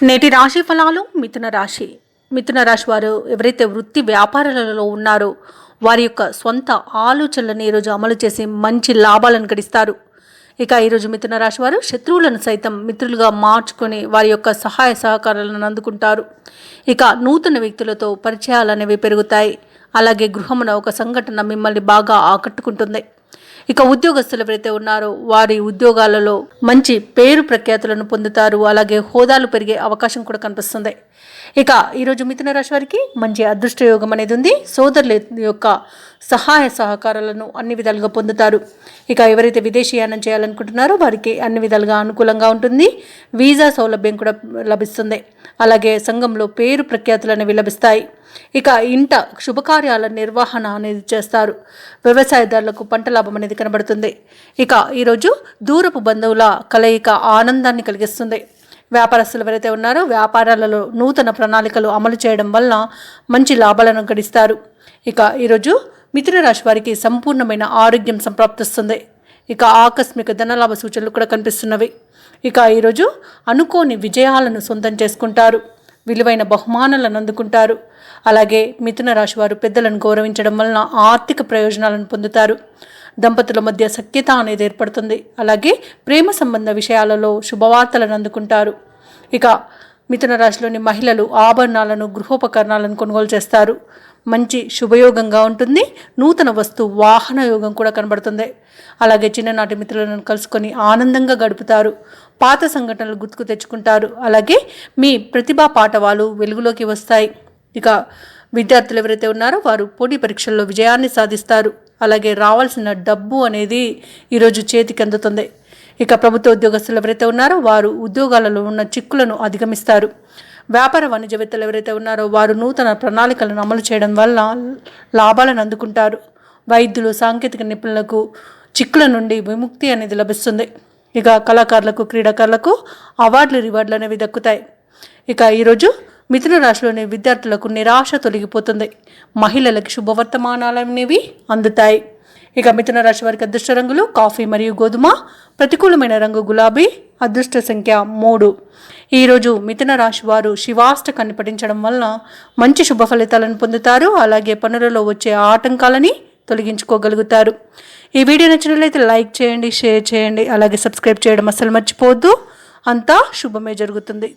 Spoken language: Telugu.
నేటి రాశి ఫలాలు. మిథున రాశి వారు ఎవరైతే వృత్తి వ్యాపారాలలో ఉన్నారో వారి యొక్క సొంత ఆలోచనలను ఈరోజు అమలు చేసి మంచి లాభాలను గడిస్తారు. ఇక ఈరోజు మిథున రాశి వారు శత్రువులను సైతం మిత్రులుగా మార్చుకొని వారి యొక్క సహాయ సహకారాలను అందుకుంటారు. ఇక నూతన వ్యక్తులతో పరిచయాలు అనేవి పెరుగుతాయి. అలాగే గృహమున ఒక సంఘటన మిమ్మల్ని బాగా ఆకట్టుకుంటుంది. ఇక ఉద్యోగస్తులు ఎవరైతే ఉన్నారో వారి ఉద్యోగాలలో మంచి పేరు ప్రఖ్యాతులను పొందుతారు. అలాగే హోదాలు పెరిగే అవకాశం కూడా కనిపిస్తుంది. ఇక ఈరోజు మిథున రాశి వారికి మంచి అదృష్ట యోగం అనేది ఉంది. సోదరుల యొక్క సహాయ సహకారాలను అన్ని విధాలుగా పొందుతారు. ఇక ఎవరైతే విదేశీయానం చేయాలనుకుంటున్నారో వారికి అన్ని విధాలుగా అనుకూలంగా ఉంటుంది. వీసా సౌలభ్యం కూడా లభిస్తుంది. అలాగే సంఘంలో పేరు ప్రఖ్యాతులు అనేవి లభిస్తాయి. ఇక ఇంట శుభకార్యాల నిర్వహణ అనేది చేస్తారు. వ్యవసాయదారులకు పంట లాభం అనేది కనబడుతుంది. ఇక ఈరోజు దూరపు బంధువుల కలయిక ఆనందాన్ని కలిగిస్తుంది. వ్యాపారస్తులు ఎవరైతే ఉన్నారో వ్యాపారాలలో నూతన ప్రణాళికలు అమలు చేయడం వల్ల మంచి లాభాలను గడిస్తారు. ఇక ఈరోజు మిథున రాశి వారికి సంపూర్ణమైన ఆరోగ్యం సంప్రాప్తిస్తుంది. ఇక ఆకస్మిక ధనలాభ సూచనలు కూడా కనిపిస్తున్నవి. ఇక ఈరోజు అనుకోని విజయాలను సొంతం చేసుకుంటారు. విలువైన బహుమానాలను అందుకుంటారు. అలాగే మిథున రాశి వారు పెద్దలను గౌరవించడం వలన ఆర్థిక ప్రయోజనాలను పొందుతారు. దంపతుల మధ్య సఖ్యత అనేది ఏర్పడుతుంది. అలాగే ప్రేమ సంబంధ విషయాలలో శుభవార్తలను అందుకుంటారు. ఇక మిథున రాశిలోని మహిళలు ఆభరణాలను గృహోపకరణాలను కొనుగోలు చేస్తారు. మంచి శుభయోగంగా ఉంటుంది. నూతన వాహన యోగం కూడా కనబడుతుంది. అలాగే చిన్ననాటి మిత్రులను కలుసుకొని ఆనందంగా గడుపుతారు. పాత సంఘటనలు గుర్తుకు తెచ్చుకుంటారు. అలాగే మీ ప్రతిభా పాఠవాలు వెలుగులోకి వస్తాయి. ఇక విద్యార్థులు ఎవరైతే ఉన్నారో వారు పోటీ పరీక్షల్లో విజయాన్ని సాధిస్తారు. అలాగే రావాల్సిన డబ్బు అనేది ఈరోజు చేతికి అందుతుంది. ఇక ప్రభుత్వ ఉద్యోగస్తులు ఎవరైతే ఉన్నారో వారు ఉద్యోగాలలో ఉన్న చిక్కులను అధిగమిస్తారు. వ్యాపార వాణిజ్యవేత్తలు ఎవరైతే ఉన్నారో వారు నూతన ప్రణాళికలను అమలు చేయడం వల్ల లాభాలను అందుకుంటారు. వైద్యులు సాంకేతిక నిపుణులకు చిక్కుల నుండి విముక్తి అనేది లభిస్తుంది. ఇక కళాకారులకు క్రీడాకారులకు అవార్డులు రివార్డులు అనేవి దక్కుతాయి. ఇక ఈరోజు మిథున రాశిలోని విద్యార్థులకు నిరాశ తొలగిపోతుంది. మహిళలకు శుభవర్తమానాలు అనేవి అందుతాయి. ఇక మిథున రాశి వారికి అదృష్ట రంగులు కాఫీ మరియు గోధుమ. ప్రతికూలమైన రంగు గులాబీ. అదృష్ట సంఖ్య 3. ఈరోజు మిథున రాశి వారు శివాష్టకాన్ని పఠించడం వలన మంచి శుభ ఫలితాలను పొందుతారు. అలాగే పనులలో వచ్చే ఆటంకాలని తొలగించుకోగలుగుతారు. ఈ వీడియో నచ్చినట్లయితే లైక్ చేయండి, షేర్ చేయండి, అలాగే సబ్స్క్రైబ్ చేయడం అస్సలు మర్చిపోవద్దు. అంతా శుభమే జరుగుతుంది.